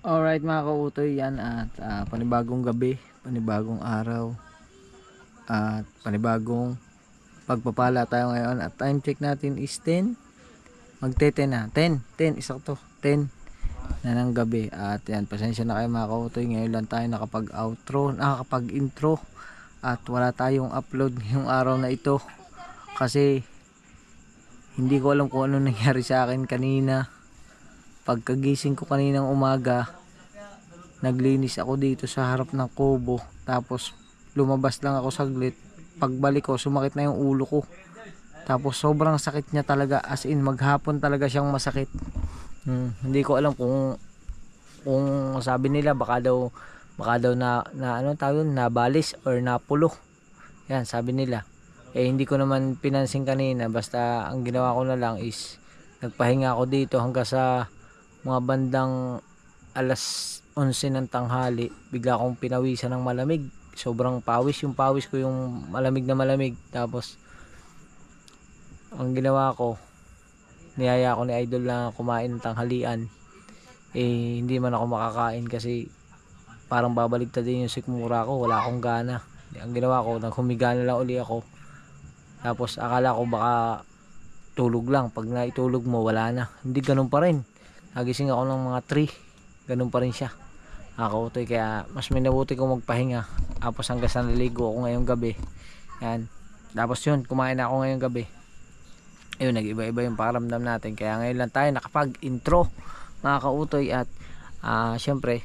Alright mga kautoy, yan at panibagong gabi, panibagong araw at panibagong pagpapala tayo ngayon. At time check natin is 10, magte-10 na, 10 isakto 10 na ng gabi. At yan, pasensya na kayo mga kautoy, ngayon lang tayo nakapag-intro at wala tayong upload ngayong araw na ito kasi hindi ko alam kung ano nangyari sa akin kanina. Pagkagising ko kaninang umaga, naglinis ako dito sa harap ng kubo, tapos lumabas lang ako saglit. Pagbalik ko, sumakit na yung ulo ko, tapos sobrang sakit niya talaga, as in maghapon talaga siyang masakit. Hindi ko alam kung sabi nila baka daw na ano tawag yun, nabalis or napulo, yan sabi nila. Hindi ko naman pinansin kanina, basta ang ginawa ko na lang is nagpahinga ako dito hanggang sa mga bandang alas 11 ng tanghali. Bigla akong pinawisan ng malamig, sobrang pawis, yung pawis ko yung malamig na malamig. Tapos ang ginawa ko, niyaya ko ni Idol na kumain ng tanghalian. Hindi man ako makakain kasi parang babaligtad din yung sikmura ko, wala akong gana. Ang ginawa ko, naghumiga na lang uli ako. Tapos akala ko baka tulog lang, pag naitulog mo wala na. Hindi, ganun pa rin. Nagising ako ng mga 3, ganun pa rin siya. Nakakautoy, kaya mas minabuti kong magpahinga. Tapos hanggang sa naligo ako ngayong gabi. Yan. Tapos yun, kumain na ako ngayong gabi. Ayun, nag-iba-iba yung pakiramdam natin. Kaya ngayon lang tayo nakapag-intro mga kautoy. At syempre,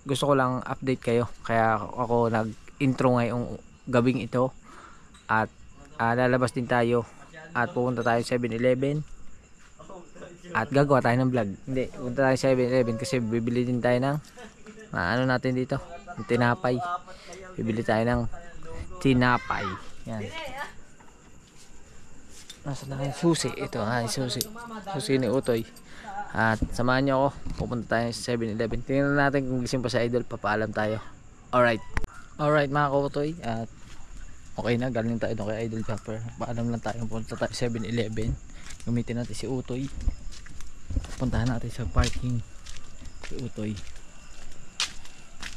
gusto ko lang update kayo. Kaya ako nag-intro ngayong gabing ito. At lalabas din tayo. At pupunta tayo sa 7-Eleven. At gagawa tayo ng vlog. Hindi, pupunta tayo sa 7-Eleven kasi bibili din tayo ng ano natin dito, yung tinapay. Bibili tayo ng tinapay. Yan. Nasa na yung susi. Ito ha, yung susi. Susi ni Utoy. At samahan nyo ako. Pupunta tayo sa 7-Eleven. Tingnan natin kung gising pa sa Idol. Papaalam tayo. Alright. Alright mga kautoy. At okay na, galing tayo doon kay Idol Chopper. Paalam lang tayo. Pupunta tayo sa 7-Eleven. Gamitin natin si Utoy. Puntahan natin sa parking si Utoy.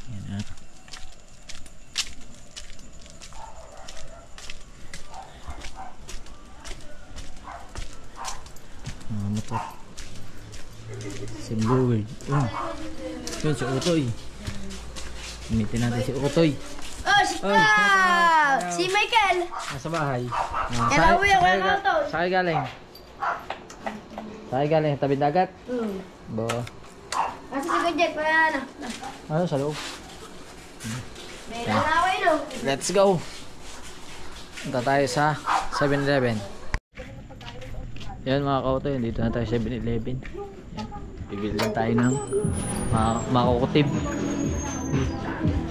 Yan ha. Motor si Bluebird. Yun si Utoy. Gamitin natin si Utoy. Si Michael! Nasa bahay. Sakay galing. Sakay galing, tabi dagat. Bo. Nasa si Gajek, kaya na. Ano sa loob? May lalaway no. Let's go. Punta tayo sa 7-Eleven. Yan mga kautoy, dito na tayo sa 7-Eleven. Yan. Bibili lang tayo ng makukutib.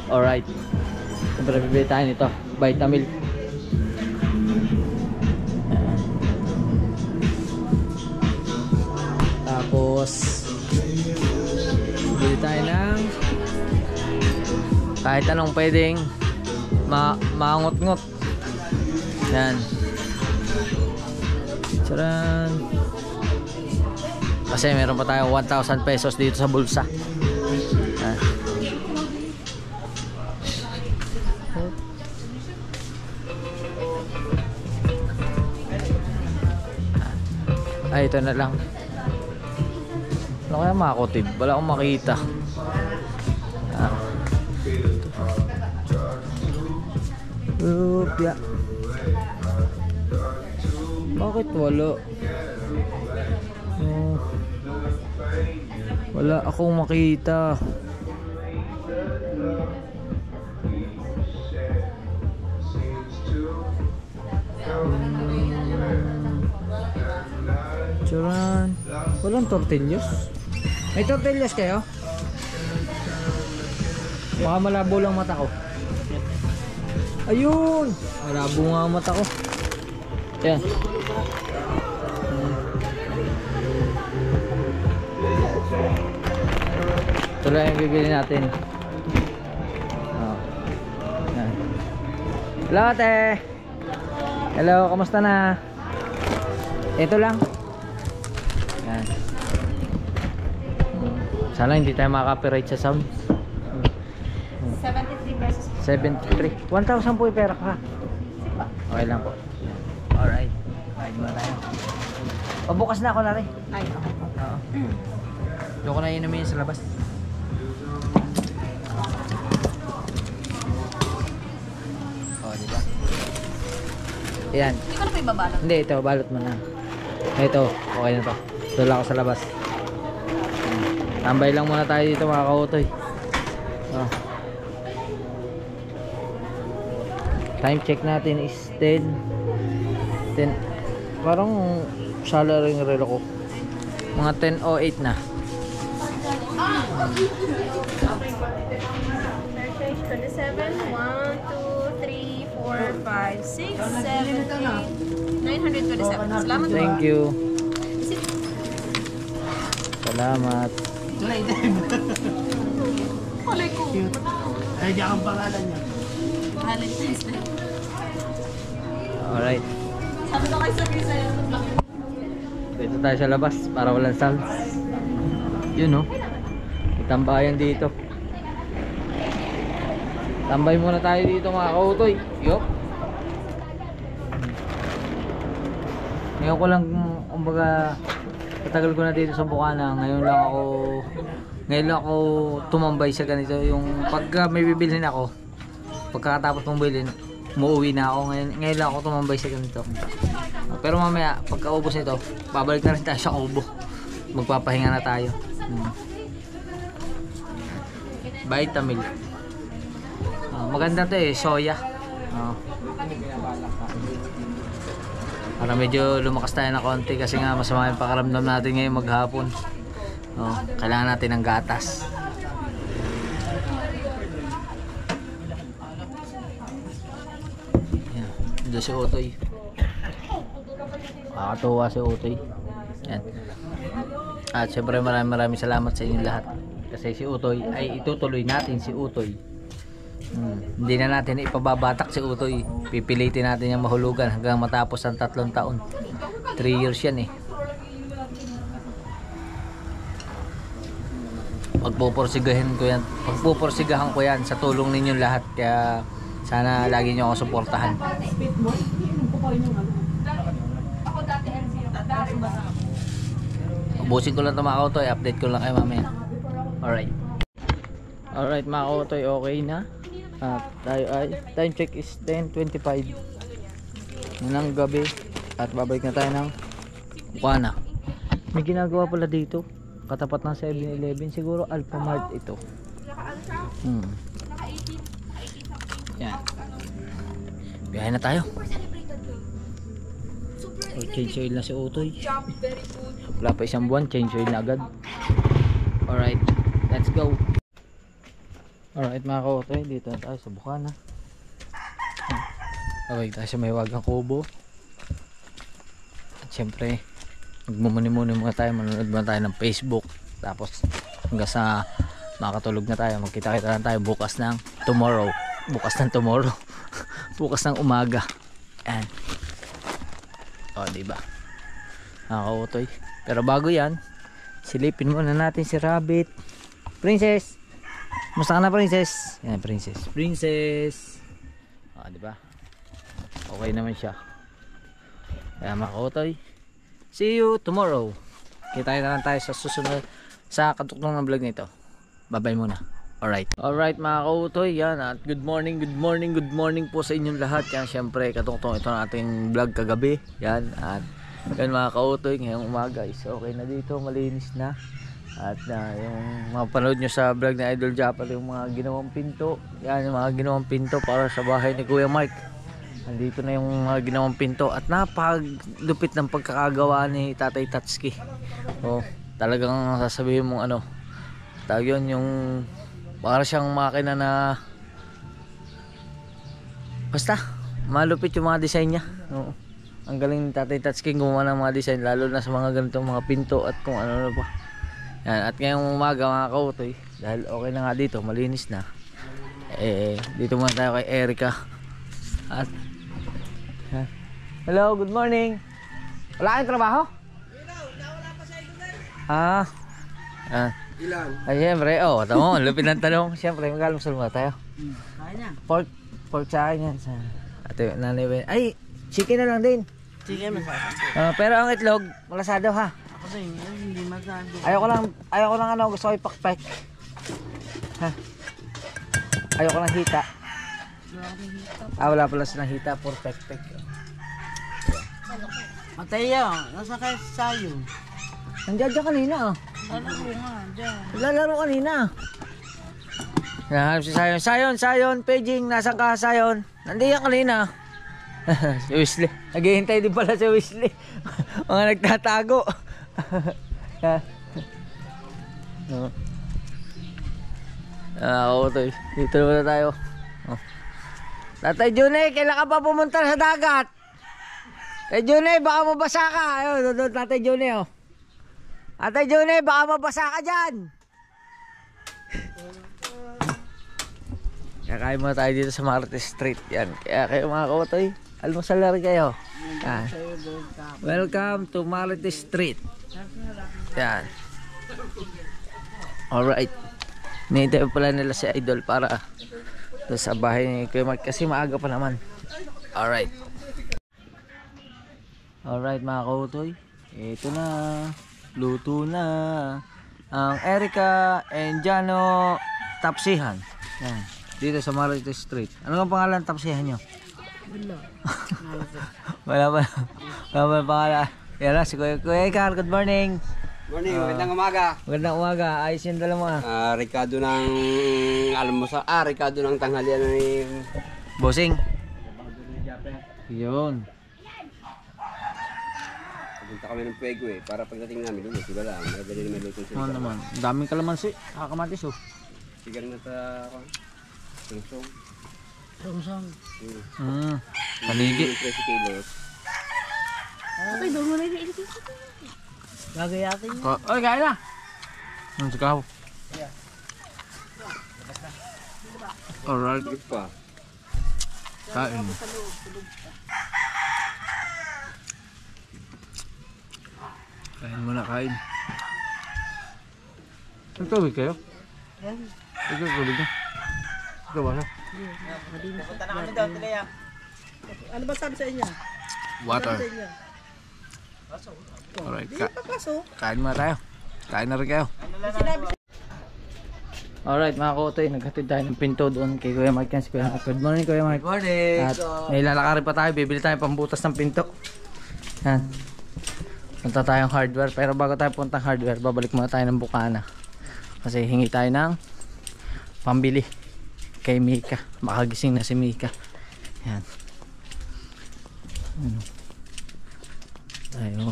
Alright. Siyempre bibili tayo nito, Vitamilk. Tapos bibili tayo ng kahit anong pwedeng maangot-ngot. Yan. Charan. Kasi meron pa tayo 1,000 pesos dito sa bulsa. Yan. Ay, ito na lang. Ano kaya makakutib? Wala akong makita. Upya. Bakit wala? Wala akong makita. Charan. Walang tortillas. May tortillas kayo? Baka malabo lang mata ko. Ayun! Malabo nga ang mata ko. Yan. Ito lang yung bibili natin. Yan. Hello ate! Hello, kamusta na? Ito lang. Yan. Sana hindi tayo makaka-copyright sa sound. 73 pesos. 73. 1,000 po yung pera ka. Okay lang po. Alright. Ride mo tayo. Pabukas na ako na rin. Ay, okay. Oo. Doon ko na inumin sa labas. Oh, diba? Ayan. Hindi ko na pa ibabalot. Hindi, ito. Balot mo na. Ito. Okay na to. Doon lang ako sa labas. Tambay lang muna tayo dito mga kautoy. Oh. Time check natin is 10. Parang sala rin relo ko. Mga 10:08 na. Change 27, 1, 2, 3, 4, 5, 6, 7, 8, 927. Salamat po. Thank you. Salamat. Kulay ko. Ay, diyan ang pangalan niya. Valentine's Day. Alright. Sabi na kayo sabi sa'yo. Dito tayo sa labas para walang sounds. Yun oh. May tambayan dito. Tambay muna tayo dito mga kautoy. Yup. Ngayon ko lang, kumbaga, patagal ko na dito sa Bukana. Ngayon lang ako tumambay sa ganito. Yung pagka may bibilhin ako, pagkatapos mong bilhin, umuwi na ako. Ngayon lang ako tumambay sa ganito. Pero mamaya, pagkaubos nito, babalik na rin tayo sa kubo. Magpapahinga na tayo. Vitamil. Maganda to eh, soya. Para medyo lumakas tayo na konti kasi nga masama yung pakaramdam natin ngayon maghapon. Kailangan natin ng gatas. Yan, doon si Utoy. Nakakatuwa si Utoy. Yan. At syempre maraming salamat sa inyong lahat. Kasi si Utoy ay itutuloy natin si Utoy. Hindi na natin ipababatak si Utoy. Pipilitin natin yung mahulugan hanggang matapos ang 3 taon. 3 years yan eh. Pagpupursigahan ko yan sa tulong ninyong lahat. Kaya sana lagi nyo ako suportahan. Ubusin ko lang ito mga kautoy. Update ko lang kayo mamaya. Alright mga kautoy, okay na. At tayo ay time check is 10:25 ng gabi. At babalik na tayo ng Bukana. May ginagawa pala dito katapat ng 7-Eleven, siguro Alphamart ito. Yan. Biyahe na tayo. Change oil na si Utoy. Wala pa isang buwan, change oil na agad. Alright, let's go. Alright mga kautoy, dito na tayo sa Bukana. Okay, tayo sa Mahiwagang Kubo. At syempre magmumuni-muni muna tayo, manonood muna tayo ng Facebook. Tapos hanggang sa makatulog na tayo, magkita-kita lang tayo bukas ng tomorrow. Bukas ng umaga. Ayan. O diba mga kautoy. Pero bago yan, silipin muna natin si Rabbit. Princess, musta ka na Princess? Yan Princess. O diba, okay naman siya. Kaya mga kautoy, see you tomorrow. Kita na lang tayo sa susunod sa katuktong ng vlog nito. Bye bye muna. Alright mga kautoy, yan. At good morning po sa inyong lahat. Yan syempre katuktong ito ng ating vlog kagabi. Yan. At yan mga kautoy, ngayong umaga is okay na dito, malinis na. At yung mga panood nyo sa vlog na Idol Japal, yung mga ginawang pinto. Yan yung mga ginawang pinto para sa bahay ni Kuya Mike. Andito na yung mga ginawang pinto. At napaglupit ng pagkakagawa ni Tatay Tatsuki. Talagang sasabihin mong ano, tawag yun, yung para siyang makina na basta malupit yung mga design niya. Ang galing ni Tatay Tatsuki gumawa ng mga design, lalo na sa mga ganitong mga pinto at kung ano pa. Yan. At ngayong umaga mga kautoy, dahil okay na nga dito, malinis na, dito muna tayo kay Erica. At hello, good morning. Wala kayong trabaho? Nawala pa sa ito. Ilan? Ay, siyempre, tamo, lupin ng tanong. Siyempre, mag-almusal muna tayo. Kaya na. Pork sa akin yan. Sa ate, nanay ba? Ay, chicken na lang din. Sige, masasap. Pero ang itlog, malasado ha. Ako din, hindi masado. Ayoko lang gusto ko ipakpek. Ha? Ayoko lang hita. Wala pala silang hita, puro pek-pek. Mateo, nasa kayo sayo? Nandiyan kanina Lalaro nga, dyan. Lalaro kanina. Nahanap si Sayon. Sayon, Paging, nasan ka Sayon? Nandiyan kanina. Si Wesley. Naghihintay din pala si Wesley. Mga nagtatago. Ako to. Dito naman na tayo. Tatay Junay, kailan ka pa pumunta sa dagat? Tatay Junay, baka mabasa ka. Ayun, doon Tatay Junay. Tatay Junay, baka mabasa ka dyan. Kakain muna tayo dito sa Martes Street. Yan. Kaya kayo mga kautoy, almusal na rin kayo. Yan. Welcome to Martes Street. Yan. Alright. Nihintay pala nila si Idol para sa bahay ni Kuya Mark kasi maaga pa naman. Alright. Alright mga kautoy. Ito na. Luto na. Ang Erica and Jano Tapsihan. Yan. Dito sa Martes Street. Ano ang pangalan ng tapsihan nyo? Wala pa pangalan. Yan na si Kuya Icar. Good morning. Morning, magandang umaga. Magandang umaga. Ayos yung dala mo Ricardo ng almusal. Ricardo ng tanghalian ni Bossing. Yun. Punta kami ng Puego para pagdating namin lumus, diba lang? Madali na may lutong sila. Oo naman. Daming kalamansi. Kakamatis Sigar na sa sungsong. Sungsong. Paligi. 13 kilos. Okay, doon mo na yung ilipin ko. Gagayatin niyo. Oy, kain na. Sikaw. Alright. Good pa. Kain. Kain muna, kain. Ang tubig kayo? Ito, tubig na. Ito ba na? Punta na kami daw, Tilea. Ano ba sabi sa inyo? Water. Alright, kain muna tayo. Kain na rin kayo. Alright mga kotoy, naghatid tayo ng pinto doon kay Kuya Mike. Si Kuya Mike. Good morning Kuya Mike. Good morning. At may lalakarin pa tayo, bibili tayo pambutas ng pinto. Yan. Punta tayong hardware, pero bago tayo puntang hardware, babalik muna tayo ng Bukana. Kasi hingi tayo ng pambili kay Mika. Makagising na si Mika. Yan. Tayo.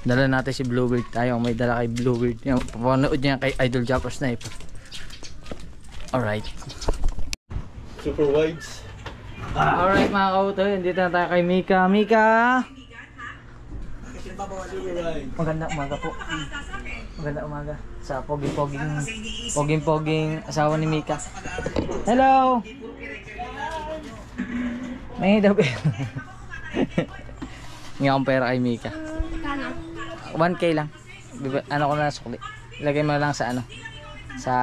Dala natin si Bluebird. Tayo may dala kay Bluebird. Yung papanood niya kay Idol Japper Sniper. Alright. Super wides. Alright mga kautoy, dito na tayo kay Mika. Mika! Magandang umaga po. Magandang umaga sa poging asawa ni Mika. Hello! May daw nga akong pera kay Mika. 1K lang. Ano ko na sukli. Ilagay mo lang sa sa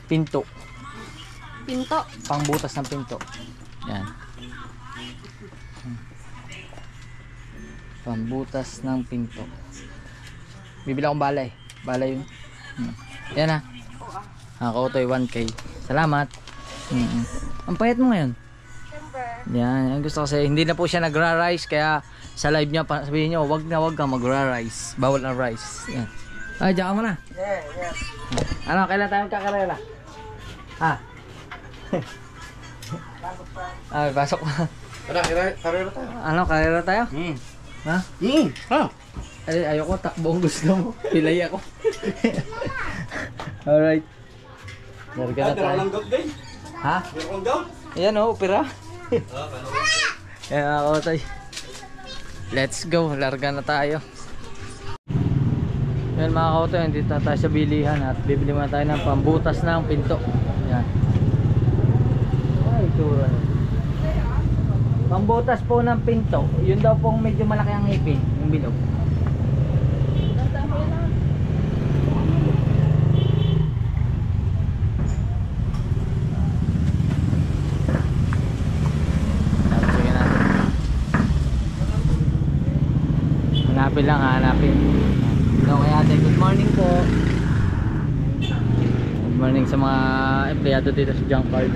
pinto. Pinto. Pangbutas ng pinto. Yan. Pambutas ng pinto. Bibili akong balay. Balay yun. Yan ha. Ako ito 1K. Salamat. Ang payat mo ngayon. Yan. Ang gusto kasi hindi na po siya nagra-rice. Kaya sa live niya sabihin niyo wag ka magra-rice. Bawal na rice. Yan. Ay, diyan ka muna. Yeah. Ano, kailan tayo kakarela? Ha? Ay, pasok pa. Karera tayo. Ano, karera tayo? Ha? Ay, ayoko, takbo ang gusto mo. Pilay ako. Alright. Larga na tayo. Ha? Ayan o, opera. Ayan ako tayo. Let's go, larga na tayo. Yan mga kautoy, dito na tayo sa bilihan at bibili muna tayo ng pambutas ng pinto. Yan. Ay, tura. Pambutas po ng pinto. Yun daw pong medyo malaki ang ipin, yung bilog. open lang hanapin. So kaya ate, good morning po. Good morning sa mga empleyado dito sa Junkyard.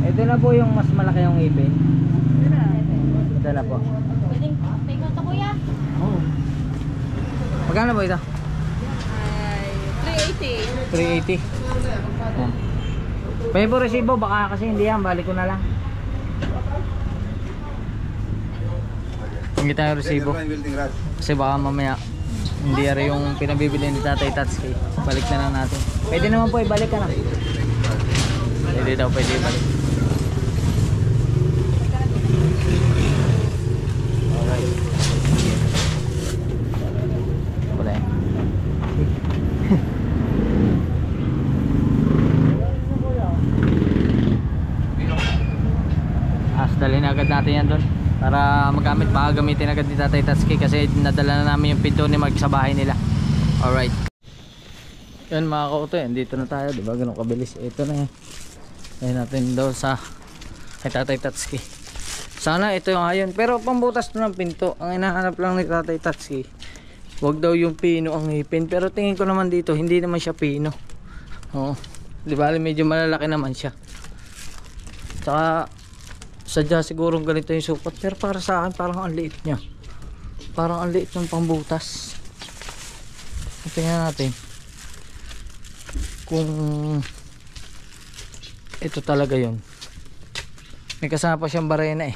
Ito na po yung mas malaki yung ipin. Ito na po. Pwedeng take out to kuya? Oh. Magkano po ito? Ay, 380. 380. Yan. Pwede po resibo, baka kasi hindi yan, balik ko na lang. Hindi tayo resibo. Kasi baka mamaya hindi ari yung pinabibili ni Tatay Tatsuki. Balik na lang natin. Pwede naman po, ibalik ka na. Pwede daw, pwede ibalik. Alright. Wala yan. Dalhin agad natin yan doon para magamit, baka gamitin agad ni Tatay Tatsuki kasi nadala na namin yung pinto ni Mark sa bahay nila. Alright, yun mga kautoy, dito na tayo, diba ganun kabilis. Ito na yan, ayun natin daw sa kay Tatay Tatsuki. Sana ito yung ayon, pero pambutas to ng pinto. Ang hinahanap lang ni Tatay Tatsuki, wag daw yung pino ang ngipin, pero tingin ko naman dito hindi naman siya pino. Oo, diba medyo malalaki naman siya, tsaka sadya sigurong ganito yung sukat, pero para sa akin parang ang liit nya, parang ang liit ng pambutas. Tingnan natin kung ito talaga yun. May kasama pa siyang barena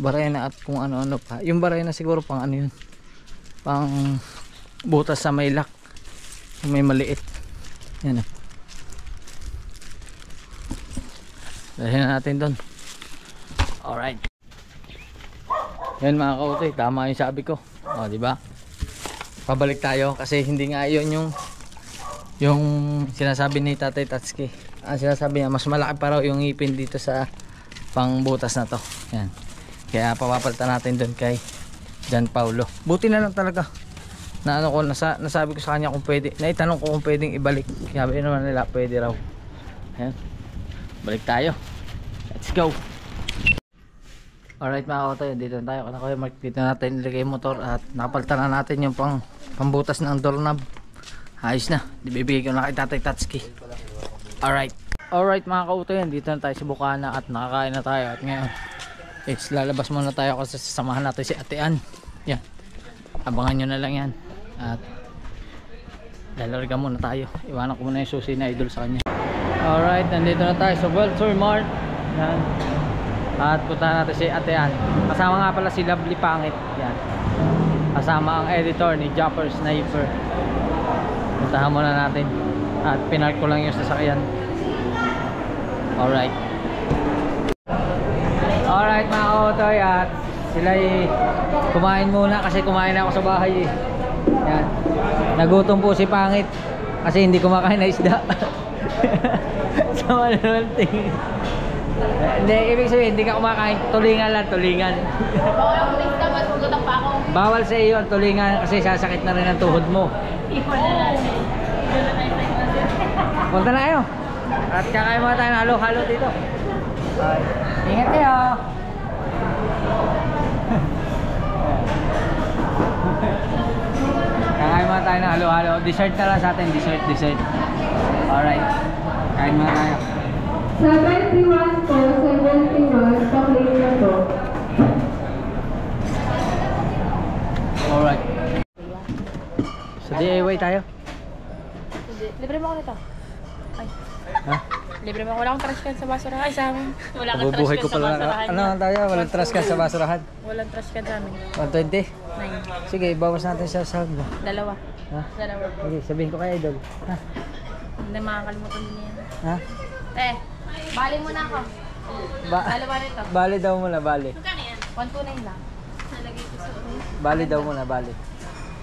barena at kung ano-ano pa. Yung barena siguro pang ano yun, pang butas sa may lock, may maliit yan. Dahil natin doon. Alright. Yan mga kautoy, tama yung sabi ko. O, diba? Pabalik tayo kasi hindi nga yun yung sinasabi ni Tatay Tatsuki. Ang sinasabi niya, mas malaki pa raw yung ngipin dito sa pangbutas na to. Yan. Kaya papapalitan natin doon kay John Paulo. Buti na lang talaga na ano ko, nasabi ko sa kanya kung pwede, naitanong ko kung pwedeng ibalik. Sabi naman nila pwede raw. Yan. Balik tayo. Let's go. Alright mga kautoy, dito na tayo. Kana Kuya Mark, dito natin nilagay yung motor at napalitan na natin yung pambutas ng doorknob. Ayos na, bibigay ko na kay Tatay Tatsuki. Alright. Alright mga kautoy, dito na tayo sa Bukana at nakakain na tayo. At ngayon, lalabas muna tayo kasi sasamahan natin si Ate Ann. Yan, abangan nyo na lang yan. At lalarga muna tayo. Iwanan ko muna yung susi na idol sa kanya. Alright, nandito na tayo sa Welter Mart. Yan. At puntahan natin si Ate Ann. Kasama nga pala si Lovely Pangit. Yan. Kasama ang editor ni Jumper Sniper. Puntahan muna natin. At pinark ko lang yung sasakyan. Alright. Alright mga kautoy, at sila'y kumain muna kasi kumain ako sa bahay eh. Yan. Nagutom po si Pangit kasi hindi kumakain na isda. Sama naman tingin. Hindi, ibig sabihin, hindi ka kumakain, tulingan lang, tulingan. Bawal sa iyo ang tulingan kasi sasakit na rin ang tuhod mo. Punta na kayo. At kakain muna tayo ng halo-halo dito. Ingat kayo. Kakain muna tayo ng halo-halo. Dessert na lang sa atin, dessert. Alright, kain muna tayo. 71 po, 71, pa-play na po. Alright. Sa DIY tayo. Libre mo ako nito. Ay. Ha? Libre mo ako. Wala akong trash can sa basurahan. Ay, sa amin. Wala akong trash Bubuhay can ko sa pala. basurahan. Ano tayo? Walang trash can sa basurahan. Walang trash can sa amin. 120? 9. Sige, bawas natin sa sahag mo. Dalawa. Ha? Dalawa. Sige, sabihin ko kay Idol. Ha? Hindi makakalimutan din yan. Ha? Bali mo na ako. Dalawa nito. Bali daw muna, bali. Magkano yan? 129 lang. Nalagay ko sa Bali daw muna, bali.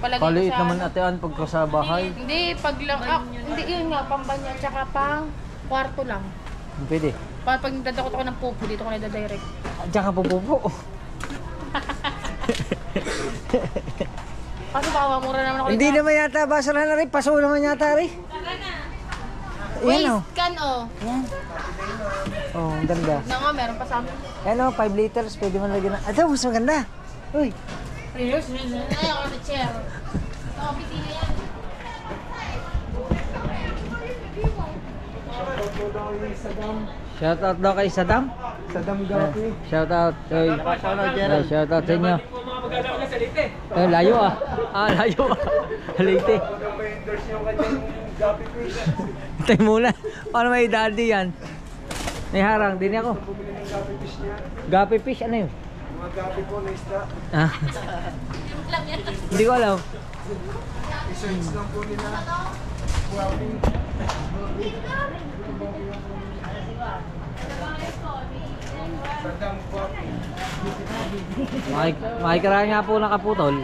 Palagay ko Paliit sa naman Ate Ann pagka sa bahay. Hindi, pag lang. Hindi, yun nga. Pambanya. Tsaka pang kwarto lang. Pwede. Pag nagdadakot ako ng pupo, dito ko nadadirect. Diyan ka pupupo. Kaso baka mamura naman ako. Hindi naman yata basurahan na rin. Paso naman yata rin. Yan o. Can oh. Yan. Oh, ang ganda. Na nga, meron pa sa amin. Yan o, 5 liters. Pwede mo lagyan na. Ito, mas maganda. Uy. Ay, ako na chair. Nakapiti na yan. Shout out daw kay Saddam. Saddam Gapi. Shout out. Oy. Shout out sa inyo. Layo ah. Layo ah. Leyte. Hintay muna. Paano may daddy yan? May harang din ako. Gapi fish ano yun? Mga gabi po na isda. Hindi ko alam. I-search lang po nila. Guwapi. Saddam Guwapi. Makikirahan nga po nakaputol.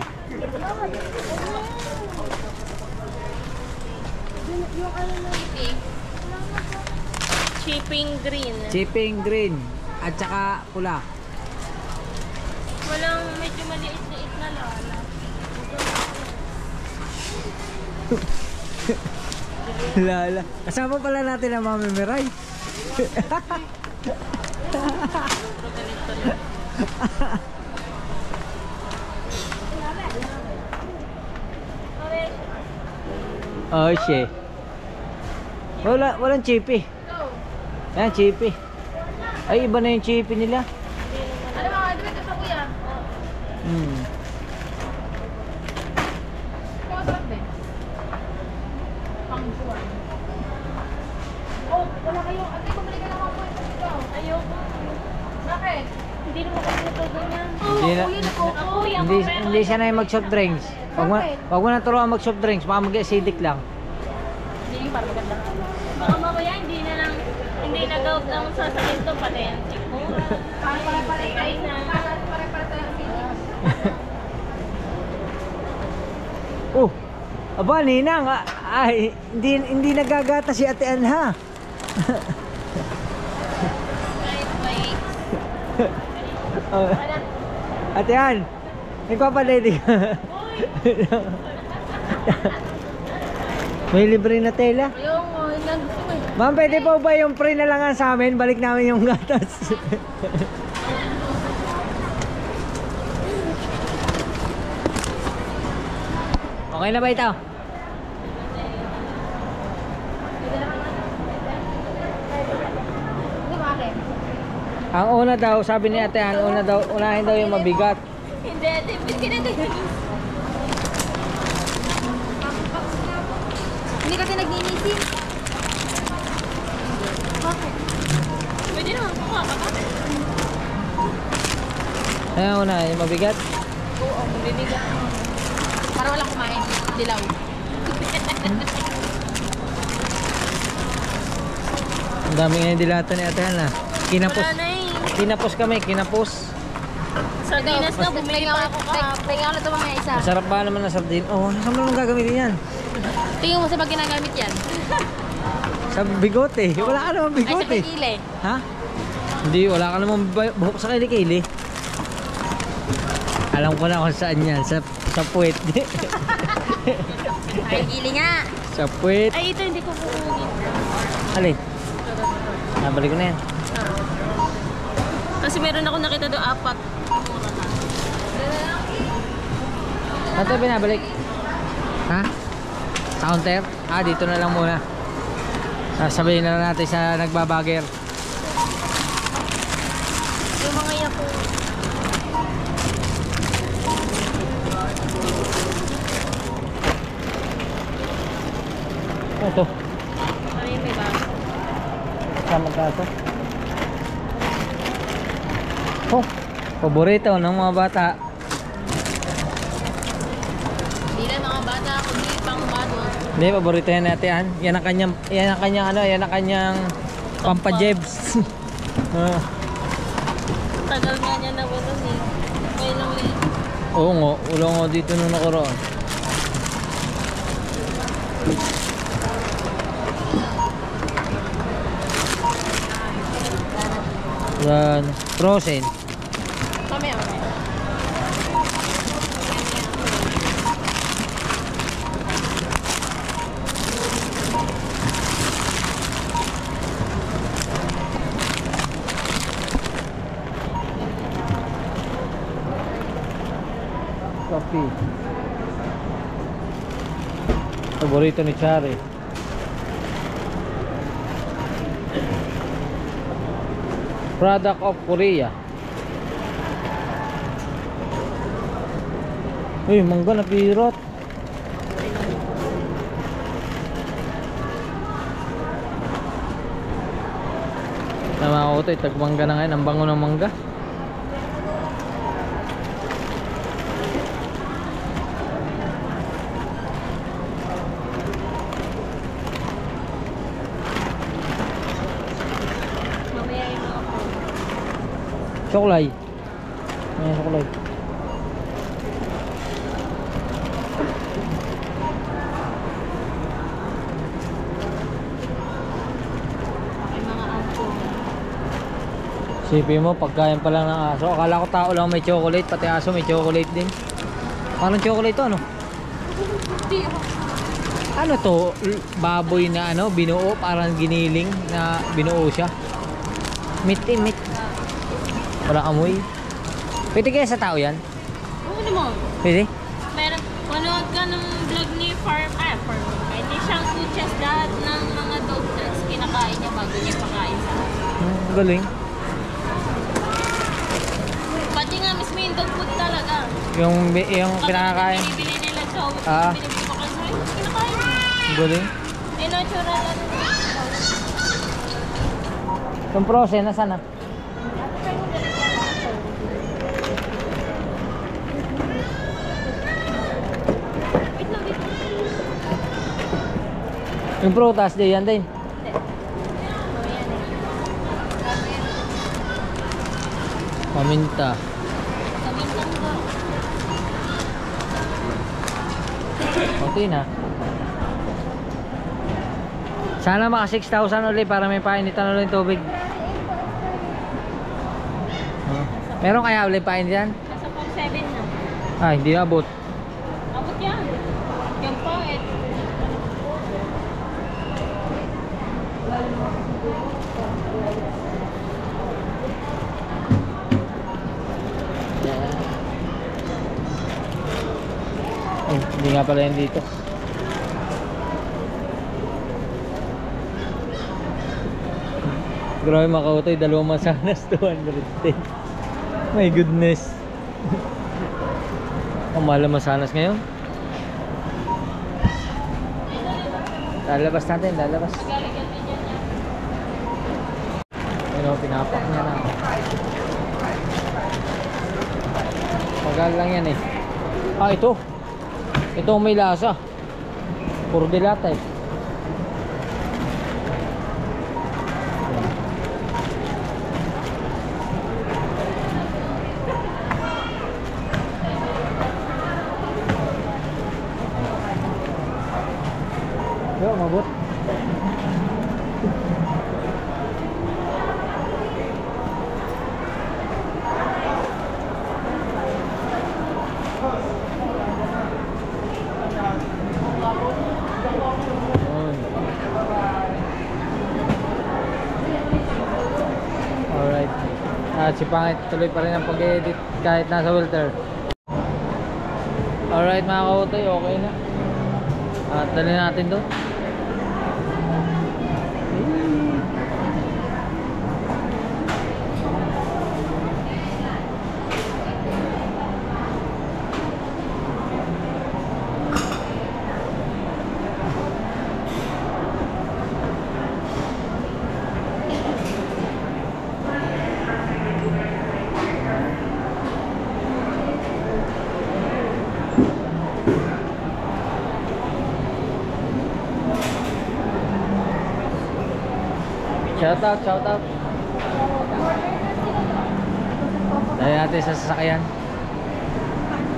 Chipping green. Chipping green. At saka pula. Walang medyo maliit-liit na lala. Lala. Kasama pala natin ang Mami Miray. Oh, shit. Walang chippy. Yan, chippy. Ay, iba na yung chippy nila. Ano mga dito sa kuya? Masarap din. Pangbuwan. Oh, wala kayo. Ate, bumalik ka naman po. Ayoko. Bakit? Hindi naman kasi ito ganyan. Hindi na- Hindi siya na yung mag-soft drinks. Wag mo na turuan mag-soft drinks. Baka mag-acidic lang. Hindi, parang maganda. Baka mamaya hindi na lang, hindi na gawag lang sasakit to, pati yan. Parang pare-pare na. Pare-pare tayo ang feelings. Oh, aba, Ninang. Ay, hindi nagagata si Ate Anha. Wait. Oh, Ate Ann, nagpapadede ka. May libre na tela. Yung, gusto mo eh. Ma'am, pwede po ba yung free na lang sa amin? Balik namin yung gatas. Okay na ba ito? Hindi ba akin? Ang una daw, sabi ni Ate Ann, unahin daw yung mabigat. Hindi, tipid ka na din. Hindi kasi nagninisin. Bakit? Pwede naman po ka Ayan, una, yung mabigat. Oo, mabibigat. Para walang kumain. Dilaw. Ang dami ngayon dilata ni Ate Ann, ah. Kinapos. Wala na eh. Kinapos kami, kinapos. Sardinas na, bumili pa ako kahapon. Tingnan ko na ito mga isa. Masarap ba naman na sardine? Oh, saan mo naman gagamitin yan? Tingnan mo sa pag ginagamit yan. Sa bigote. Wala ka naman Ay, sa bigote. kikili. Ha? Hindi, wala ka naman buhok sa kilikili. Alam ko na kung saan yan. Sa puwet. Ay, kikili nga. Sa puwet. Ay, ito hindi ko kukunin. Alin? Nabalik ko na yan. Kasi meron ako nakita doon 4. Saan tayo binabalik? Ha? Sa counter? Dito na lang muna. Sasabihin na lang natin sa nagbabager. Yung mga yako. Ito. Ay, may bago. Sama ka ito. Oh, paborito ng mga bata. Hindi na mga bata, kundi pang bato. Hindi, paborito yan natin. Yan ang kanyang, yan ang kanyang pampajebs. Tagal nga niya na wala eh. May lang ulit. Oo nga, wala nga dito nung nakaraan. Yan, frozen. Mamaya, mamaya. Coffee. Paborito ni Chari. Product of Korea. Uy, mangga na pirot. Nama ko ito, itagmangga na ngayon. Ang bango ng mangga. Mamaya yung mga po. Choklay. May choklay. May mga ampon. Sipin mo, pagkain pa lang ng aso. Akala ko tao lang may chocolate, pati aso may chocolate din. Parang chocolate to, ano? Ano to? Baboy na ano, binuo, parang giniling na binuo siya. Meat eh, meat. Walang amoy. Pwede kaya sa tao yan? Oo naman. Pwede? Meron, manood ka ng vlog ni Farm. Hindi siyang kuchas lahat ng mga dog treats. Kinakain niya bago niya pakain sa akin. Galing. Pati nga mismo yung dog food talaga. Yung pinakakain. Binibili nila sa Ah. binibili ko kasi kinakain niya. Galing. Natural lang. Yung prose, nasaan na? Wait lang, wait lang. Yung prutas, di yan din. Hindi. Mamaya na. Paminta. Gawin lang ko. Kunti na. Sana maka 6,000 ulit para may painitan ulit yung tubig. Meron kaya ulit pain dyan? Nasa 4-7 na. Ay, hindi abot. Abot yan. Yung poet. Ay, hindi nga pala yan dito. Grabe makautoy, dalawang masanas, 210. My goodness. Ang mahal ang masanas ngayon. Lalabas natin, lalabas. Magalagyan din yan yan. Ano, pinapak niya na. Magal lang yan eh. Ah, ito. Ito may lasa. Puro dilata eh. Yo, mabot. Alright. At si Pangit tuloy pa rin ang pag-edit kahit nasa welter. Alright mga kautoy, okay na. At dali natin doon. Shout out, shout out. Dahil natin sa sasakyan.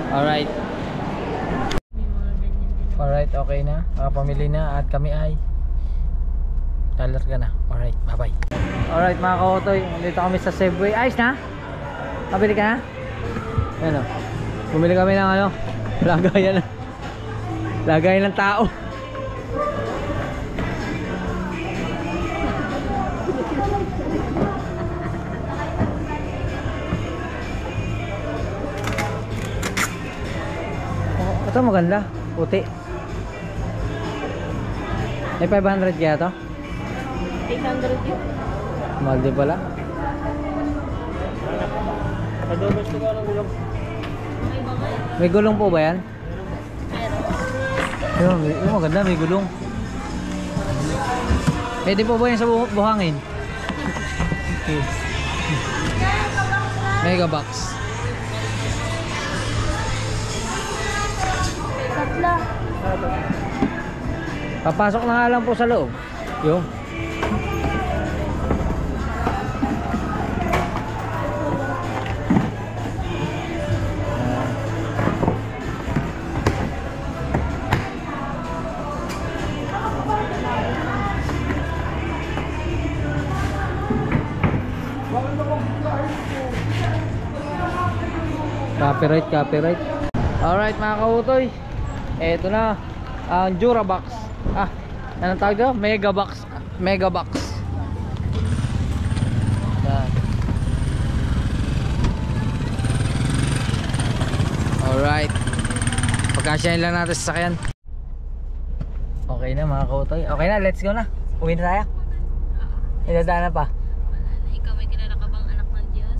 Alright. Alright, okay na. Pamili na at kami ay talarga na. Alright, bye bye. Alright mga kautoy, dito kami sa Safeway. Ayos na? Pabili ka na? Ayan o. Bumili kami ng ano, lagayan. Lagayan ng tao. Ito maganda, puti. May 500 kaya to? 800 yun. Mahal din pala. May bagay. May gulong po ba yan? Meron. Yung maganda, may gulong. Pwede po ba yan sa buhangin? Okay. Mega box. Tatla. Papasok na nga lang po sa loob. Yung. Copyright. Alright mga kautoy. Eto na ang Durabox. Anong tawag ito? Megabox. Yan. Alright. Pagkasyahin lang natin sa sakyan. Okay na mga kautoy. Okay na, let's go na. Uwi na tayo. Idadaan na pa. Ikaw may kilala ka bang anak ng Diyos?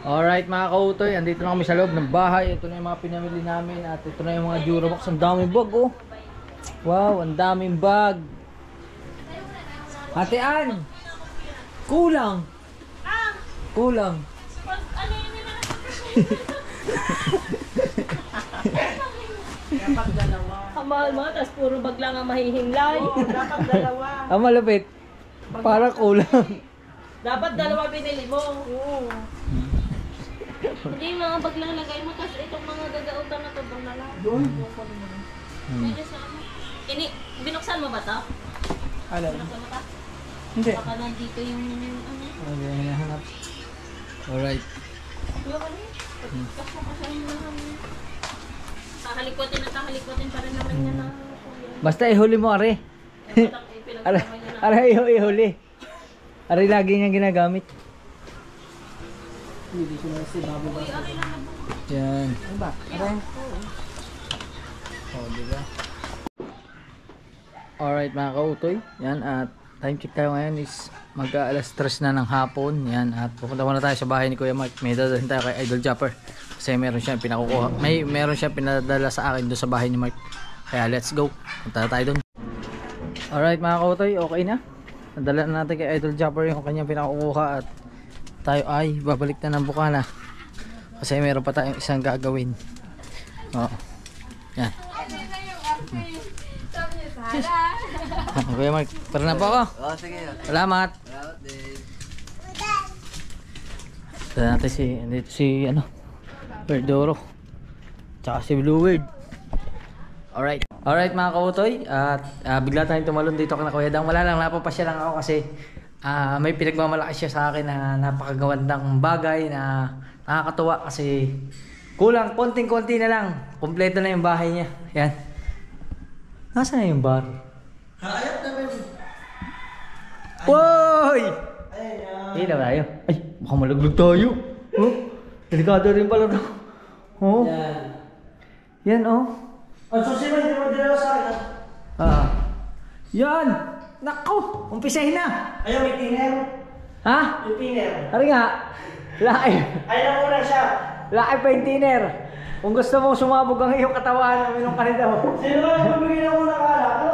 Alright mga kautoy, andito na kami sa loob ng bahay. Ito na yung mga pinamili namin at ito na yung mga Durabox. Ang daming bag oh. Wow, ang daming bag. Ate Ann, kulang. Kamahal mo, tapos puro bag lang ang mahihimlay. Dapat dalawa. Ang malapit. Para kulang. Dapat dalawa binili mo. Oo. Hindi, mga bag lang lagay mo, tapos itong mga gagautan na to, doon na lang. Medyo sa ano. Binuksan mo ba ito? Alam. Binuksan mo ito? Hindi. Baka nandito yung ano. Okay, hinahanap. Alright. Yung ano yun? Kasi mo lang. Kahalikotin pa rin naman niya na. Basta ihuli mo, are. Are, ihuli. Are, lagi niyang ginagamit. Yan. Ano ba? Are? Oh, diba? Alright mga kautoy. Yan, at time check tayo ngayon is mag-alas 3 na ng hapon. Yan, at pupunta muna tayo sa bahay ni Kuya Mark. May dadalhin tayo kay Idol Chopper. Kasi meron siya pinakukuha. Meron siya pinadala sa akin doon sa bahay ni Mark. Kaya let's go. Punta tayo doon. Alright mga kautoy, okay na. Nadala na natin kay Idol Chopper yung kanyang pinakukuha. At tayo ay babalik na ng Bukana. Kasi meron pa tayong isang gagawin. Oo. Yan. Kuya Mark, para na po ako. Oo, sige. Salamat. Salamat din. Ito natin si ano, Verdoro. Tsaka si Blue Weird. Alright. Alright mga kautoy. At bigla tayong tumalon dito kay Kuya Dang. Wala lang, napapasya lang ako kasi may pinagmamalaki siya sa akin na napakagawandang bagay na nakakatuwa kasi kulang, konting-konti na lang. Kompleto na yung bahay niya. Yan. Nasaan na yung bar? Hayop na ba? Woy! Ilaw tayo. Ay, baka malaglag tayo. Oh, delikado rin pala to. Oh. Yan oh. Ang susunod, hindi mo dalawa sa akin. Yan! Nako! Umpisahin na! Ayaw, may tiner. Ha? May tiner. Ano nga? Laki. Ayaw na muna siya. Laki pa yung tiner. Kung gusto mong sumabog ang iyong katawan, minum ka rin daw. Sino ba yung magbigay na muna ng alak? Ano?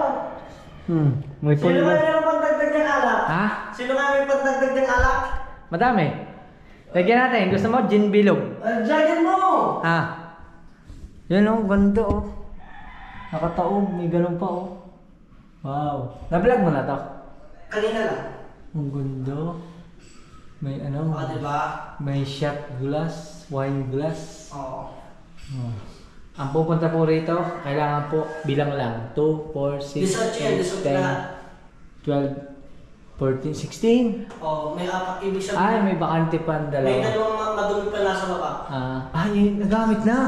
May Sino pulo ba na. yung pagdagdag ng alak? Ha? Sino nga may pagdagdag ng alak? Madami. Lagyan natin. Gusto mo? Gin bilog. Diyan mo! Ha? Yan oh, ganda oh. Nakataob, may ganun pa oh. Wow. Na-vlog mo na to? Kanina lang. Ang ganda. May ano? O, diba? May shot glass, wine glass. Oo. Oh. Ang pupunta po rito, kailangan po bilang lang. 2, 4, 6, 8, 10, 12, 14, 16. Oh, may apat ibig sabihin. Ay, may bakante pa ang May dalawa. dalawang madumi pa nasa baba. Ay, nagamit na.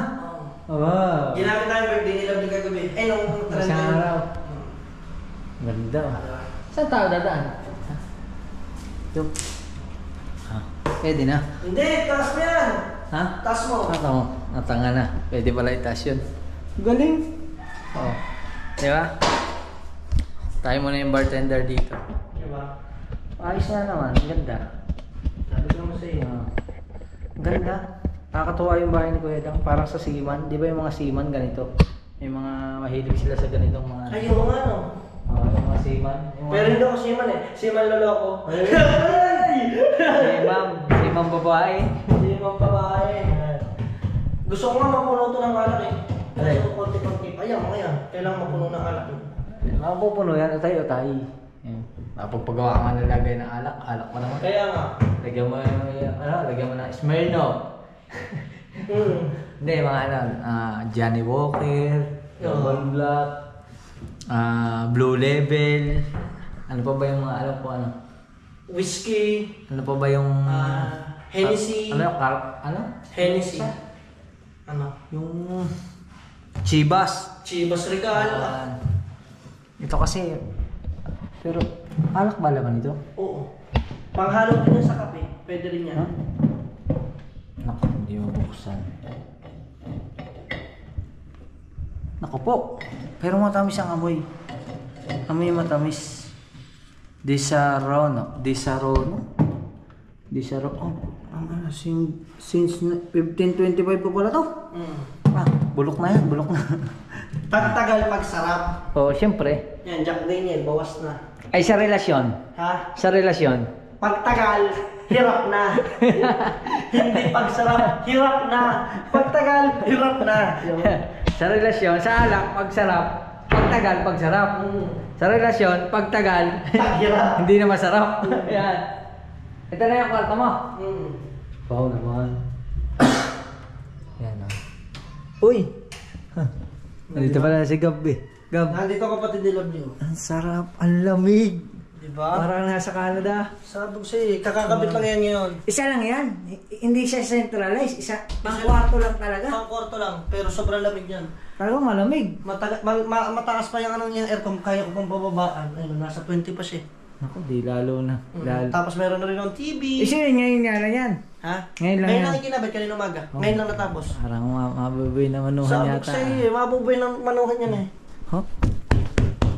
Oo. Wow. Ginamit tayo birthday nila ng kagabi. Eh, nung Isang araw. Ganda. Saan tao dadaan? Ito. Pwede na. Hindi, taas mo yan. Ha? Taas mo. Ito mo. Natanga na. Pwede pala itaas yun. Galing. Oh. Di ba? Tayo muna yung bartender dito. Diba? Ayos na naman. Ganda. Sabi ko naman sa'yo. Ganda. Nakakatuwa yung bahay ni Kuya Dang. Parang sa seaman. Di ba yung mga seaman ganito? May mga mahilig sila sa ganitong mga... Ay, yung mga ano. Yung mga seaman. Yung mga... Pero hindi ako siman eh. Siman loloko. Seaman babae. Siman babae. Gusto ko nga mapuno ito ng alak eh. Alay. Gusto ko konti-konti. Ayan, mga yan. Kailangan mapuno ng alak eh. Mapupuno yan. Utay. Napagpagawa ka nga nalagay ng alak. Alak pa naman. Kaya nga. Lagyan mo lagyan mo ng Smirnoff. Hindi, mga Johnny Walker, Urban Black, Blue Label. Ano pa ba yung mga alam ko ano? Whiskey. Ano pa ba yung Hennessy. Ano? Hennessy. Ano? Yung Chivas. Chivas Regal. Ito kasi pero alak ba laman ito? Oo. Panghalo din yan sa kape. Pwede rin yan. Naku, hindi mabuksan. Naku po. Pero matamis ang amoy. Amoy matamis. Disarono. Oh, since 1525 pa pala to. Bulok na yan, bulok na. Pagtagal pagsarap. Oh, syempre. Yan, Jack Daniel, bawas na. Ay, sa relasyon. Ha? Sa relasyon. Pagtagal, hirap na. Hindi pagsarap, hirap na. Pagtagal, hirap na. Sa relasyon, sa alak, pagsarap. Pagtagal, pagsarap. Sa relasyon, pagtagal. Paghirap. Hindi na masarap. Yan. Ito na yung kwarto mo. Mm. Wow naman. Yan o. Uy! Nandito pala si Gab eh. Gab. Nandito kapatid ni Love you. Ang sarap. Ang lamig. Diba? Parang nasa Canada. Sabog sa'yo eh. Kakakabit lang yan ngayon. Isa lang yan. Hindi siya centralized. Pang kwarto lang talaga. Pang kwarto lang, pero sobrang lamig yan. Talagang malamig. Mataas pa yung ano niya, aircon, kaya ko pang bababaan. Ayun, nasa 20 pa siya. Naku, di lalo na. Lalo. Tapos meron na rin ng TV. Isa ngayon nga lang yan. Ha? Ngayon lang Ngayon yan. lang ikinabit, kanina umaga. Oh. Ngayon lang natapos. Parang mabubuhay na manuhan Sabog yata. sa'yo eh, mabubuhay ng manuhan yan eh. Huh?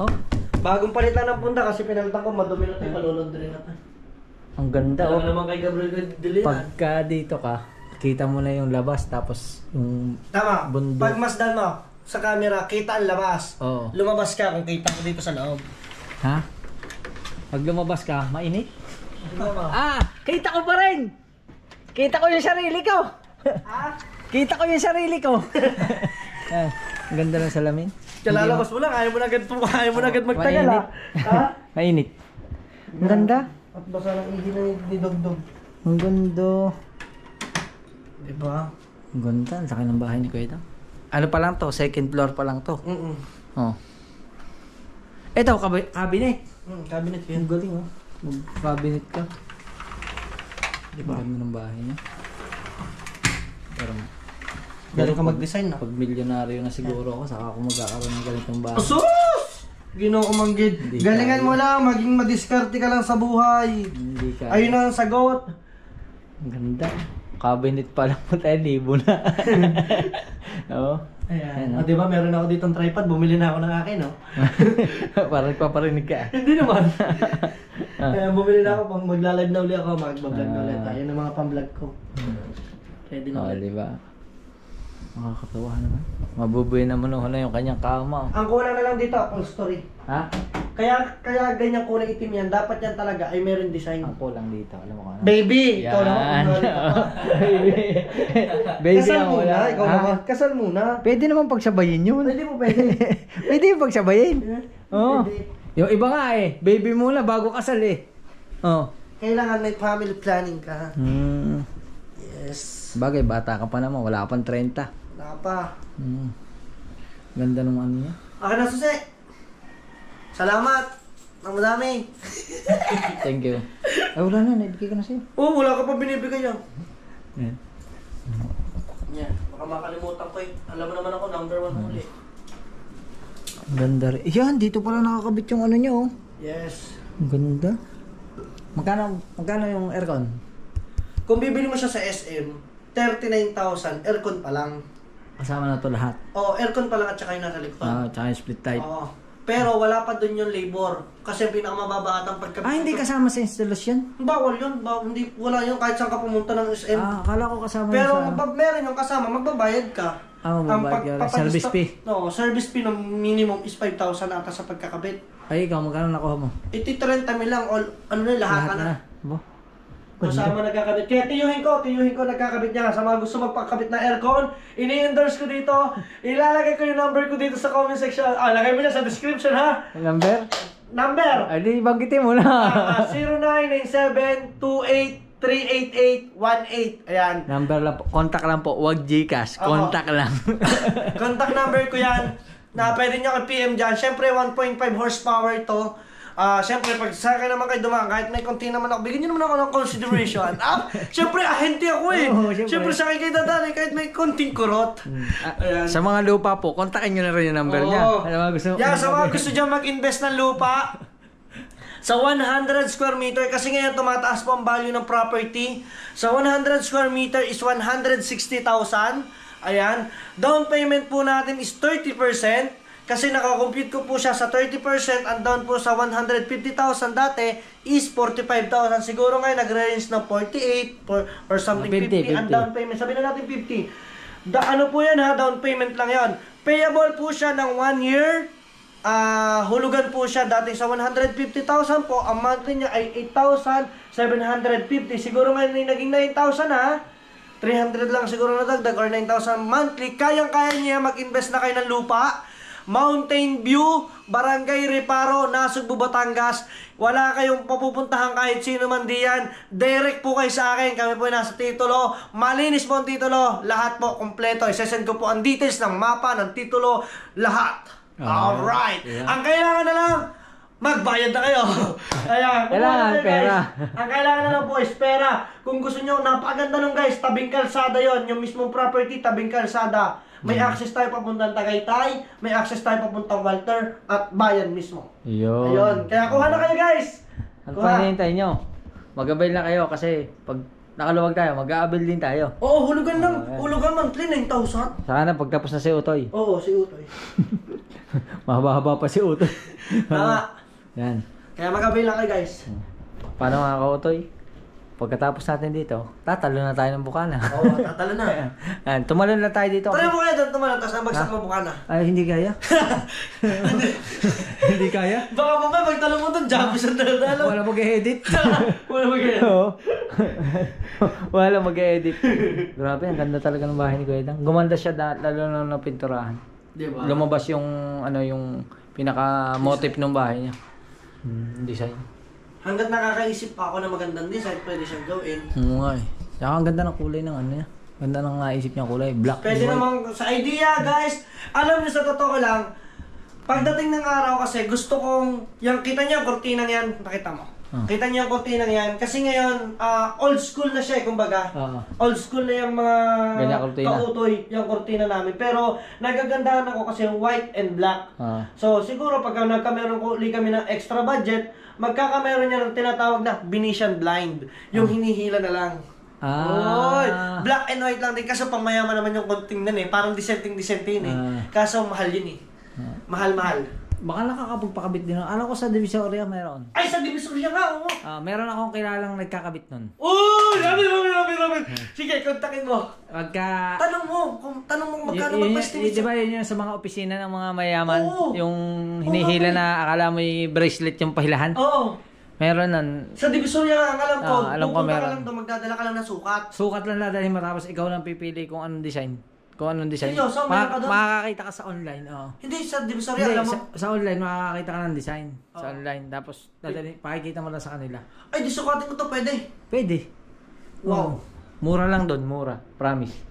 Huh? Bagong palitan ng punta kasi pinalitan ko, madumi na tayo, malulod rin na tayo. Ang ganda Alam oh. naman kay Gabriel Dilian. Pagka dito ka, kita mo na yung labas tapos yung Tama, bundok. pag masdan mo sa camera, kita ang labas. Oo. Lumabas ka kung kita ko dito sa loob. Ha? Pag lumabas ka, mainit? Tama. Kita ko pa rin! Kita ko yung sarili ko! Kita ko yung sarili ko! Ang ganda ng salamin. Kalalabas mo lang, ayaw mo na agad magtagal Mainit. ha. Mainit. Ang ganda. At basa ng ihi na ni Dogdog. Ang ganda. Diba? Ang ganda. Ang laki ng bahay ni Kuya Dang. Ano pa lang to? Second floor pa lang to. Oh. Ito, cabinet. Cabinet Ang yun. galing oh. Mag-cabinet ka. Diba? Ang ganda ng bahay niya. Pero Galing ka mag-design na. pag milyonaryo na siguro ako, saka ako magkakaroon ng ganitong bahay. Sus! Ginoo ko manggid. Hindi Galingan kaya. mo lang, maging madiskarte ka lang sa buhay. Hindi ka. Ayun ang sagot. Ang ganda. Cabinet pa lang po tayo, libo na. Oo. Ayan. Ayan, O, diba, meron ako ditong tripod. Bumili na ako ng akin, no? Parang nagpaparinig ka. Hindi naman. Kaya bumili na ako pang magla-live na uli ako. Mag-vlog na ulit. Ayun ang mga pang-vlog ko. Ready na Oo, ulit. diba? Makakatawa naman. Mabubuhay na manuhan na yung kanyang kama. Ang kulang na lang dito, full story. Ha? Kaya ganyan kulay itim yan. Dapat yan talaga ay meron design. Ang kulang dito. Alam mo kung ano? Baby! Ikaw naman. Yan. kunwari ka pa. Baby Kasal ang muna. wala. Ikaw Ha? naman. Kasal muna. Pwede naman pagsabayin yun. Pwede mo pwede. Pwede yung pagsabayin. Oo. Pwede. Yung iba nga eh. Baby muna bago kasal eh. Oo. Kailangan may family planning ka. Yes. Bagay, bata ka pa naman. Wala ka pang 30. Wala pa. Ganda nung ano niya. Akin na susi. Salamat. Ang madami. Thank you. Ay, wala na. Naibigay ko na sa'yo. Oh, wala ka pa binibigay yan. Yan. Yan. Baka makalimutan ko eh. Alam mo naman ako, number 1 huli. Ang ganda rin. Yan, dito pala nakakabit yung ano niya oh. Yes. Ang ganda. Magkano yung aircon? Kung bibili mo siya sa SM, 39,000, aircon pa lang. Kasama na to lahat. Oo, aircon pa lang at saka yung nasa likod. Tsaka yung split type. Oo. Pero wala pa dun yung labor. Kasi pinakamababa at ang pagkabit. Hindi kasama sa installation? Bawal yun. Hindi, wala yun kahit saan ka pumunta ng SM. Akala ko kasama Pero sa... pag meron yung kasama, magbabayad ka. Magbabayad ka. Service fee? No, service fee ng minimum is 5,000 ata sa pagkakabit. Ay, ikaw, magkano nakuha mo? 30 mil lang. Ano na, lahat na. Bo? Kasama nagkakabit. Kaya tiyuhin ko nagkakabit niya. Sa mga gusto magpakabit na aircon, ini-endorse ko dito. Ilalagay ko yung number ko dito sa comment section. Lagay mo na sa description ha. Number? Number! Ay, di banggitin mo na. 0997-2838818. Ayan. Number lang po. Contact lang po. Huwag Gcash. Contact lang. Contact number ko yan. Na pwede nyo PM dyan. Siyempre, 1.5 horsepower ito. Siyempre, pag sa akin naman kayo dumaan, kahit may konti naman ako, bigyan nyo naman ako ng consideration. Siyempre, ahente ako eh. Siyempre, sa akin kayo dadali, kahit may konting kurot. Ayan. Sa mga lupa po, kontakin nyo na rin yung number niya. Sa mga gusto dyan mag-invest ng lupa, sa 100 square meter, kasi ngayon tumataas po ang value ng property. Sa 100 square meter is 160,000. Ayan. Down payment po natin is 30%. Kasi nakakompute ko po siya sa 30%, ang down po sa 150,000 dati is 45,000. Siguro ngayon nagre-range ng 48 or something 50. Ang down payment, sabihin na natin 50. Ano po yan ha, down payment lang yan. Payable po siya ng 1 year. Hulugan po siya dati sa 150,000 po. Ang monthly niya ay 8,750. Siguro ngayon ay naging 9,000 ha. 300 lang siguro nadagdag or 9,000 monthly. Kayang-kaya niya mag-invest na kayo ng lupa. Mountain View, Barangay Reparo, Nasugbu, Batangas. Wala kayong papupuntahan kahit sino man diyan. Direct po kayo sa akin. Kami po nasa titulo. Malinis po ang titulo. Lahat po kompleto. Isesend ko po ang details ng mapa, ng titulo, lahat. Alright. Yeah. Ang kailangan na lang, magbayad na kayo. Ayan. Kailangan pera. Ang kailangan na lang po is pera. Kung gusto nyo, napakaganda nung guys, tabing kalsada yon. Yung mismong property, tabing kalsada. May access tayo papuntang Tagaytay, may access tayo papuntang Walter, at bayan mismo. Ayun. Kaya kuha na kayo guys! Ano pa hinihintay nyo? Mag-avail na kayo kasi pag nakaluwag tayo, mag-a-avail din tayo. Oo, hulugan lang. Hulugan monthly, 9,000. Saka na, pagtapos na si Utoy. Oo, si Utoy. Mahaba-haba pa si Utoy. Tama. Yan. Kaya mag-avail na kayo guys. Paano mga ka-Utoy? Pagkatapos natin dito, tatalo na tayo ng bukana. Oo, tatalo na. Yan, tumalon na tayo dito. Try mo kaya doon tumalon, tapos nabagsak mo bukana. Ay, hindi kaya? Hindi kaya? Baka mamaya pagtalo mo doon, jump sa dalo. Wala mag-edit. Wala mag-edit. Oo. Wala mag-edit. Grabe, ang ganda talaga ng bahay ni Kuya Dang. Gumanda siya lalo na ng pinturahan. Diba? Lumabas yung yung pinaka-motif ng bahay niya. Design. Hanggat nakakaisip pa ako na magandang design, pwede siyang gawin. Oo nga eh. Saka ang ganda ng kulay ng niya. Ganda ng naisip niyang kulay. Black Pwede and white. namang sa idea, guys. Alam niyo sa totoo lang, pagdating ng araw kasi gusto kong, yung kita niyo yung kortinang yan, pakita mo. Kita niyo yung kortinang yan. Kasi ngayon, old school na siya eh, kumbaga. Old school na yung mga kautoy, yung kortina namin. Pero nagagandahan ako kasi yung white and black. So siguro pagka nagkameron ko kami ng extra budget, magkakameron niya ng tinatawag na Venetian blind. Yung hinihila na lang. Oy, black and white lang din. Kaso pang mayaman naman yung konting nun eh. Parang dissenting yun eh. Kaso mahal yun eh. Mahal-mahal. Baka nakakapagpakabit din. Alam ko sa Divisoria meron. Ay, sa Divisoria nga, oo. Meron akong kilalang nagkakabit nun. Rabi. Sige, kontakin mo. Tanong mo magkano mag-estimate. Di ba yun yung sa mga opisina ng mga mayaman? Yung hinihila na akala mo yung bracelet yung pahilahan? Oo. Meron nun. Sa Divisoria nga, alam ko. Alam ko meron. Ka lang doon, magdadala ka lang ng sukat. Sukat lang dadalhin mo tapos ikaw lang pipili kung anong design. Seryoso, meron ka doon? Makakakita ka sa online. Hindi, sa Divisoria, Hindi, alam mo. sa online makakakita ka ng design. Sa online. Tapos pakikita mo lang sa kanila. Ay, di sukatin ko to, pwede. Pwede. Wow. Mura lang doon, mura. Promise.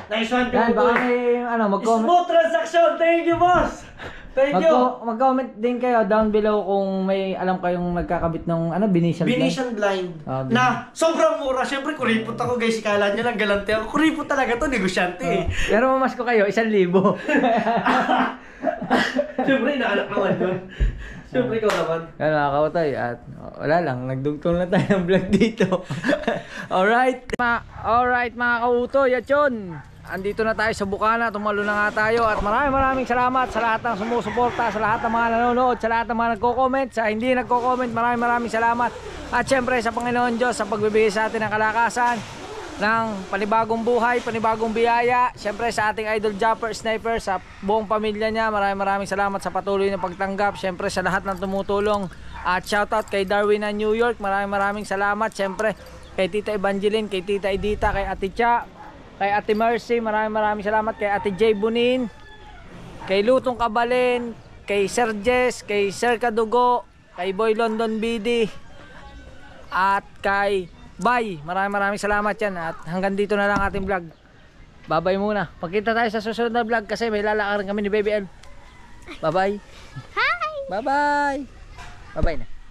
Nice one, Yan, baka may mag-comment. Smooth transaction. Thank you, boss. Thank you. Mag-comment din kayo down below kung may alam kayong nagkakabit ng Venetian blind. Venetian blind. Na sobrang mura. Siyempre, kuripot ako guys. Ikala nyo lang galante ako. Kuripot talaga to, negosyante eh. Pero mamas ko kayo, 1,000. Siyempre, inaanak naman yun. Siyempre, ikaw naman. Kaya mga kautay, at wala lang, nagdugtong na tayo ng vlog dito. Alright mga kautoy, at yun. andito na tayo sa Bukana, tumalo na nga tayo at maraming salamat sa lahat ng sumusuporta, sa lahat ng mga nanonood, sa lahat ng mga nagko-comment, sa hindi nagko-comment, maraming salamat. At syempre sa Panginoon Diyos sa pagbibigay sa atin ng kalakasan, ng panibagong buhay, panibagong biyaya. Syempre sa ating idol Japper Sniper, sa buong pamilya niya, maraming salamat sa patuloy na pagtanggap. Syempre sa lahat ng tumutulong. At shoutout kay Darwin na New York, maraming salamat. Syempre kay Tita Evangeline, kay Tita Edita, kay Ate Cha, kay Ate Mercy, maraming salamat. Kay Ate J Bunin, kay Lutong Kabalin, kay Sir Jess, kay Sir Kadugo, kay Boy London BD, at kay Bay. Maraming salamat yan. At hanggang dito na lang ating vlog. Bye-bye muna. Pagkita tayo sa susunod na vlog kasi may lalakarin kami ni Baby L. Bye-bye. Hi! Bye-bye! Bye-bye na.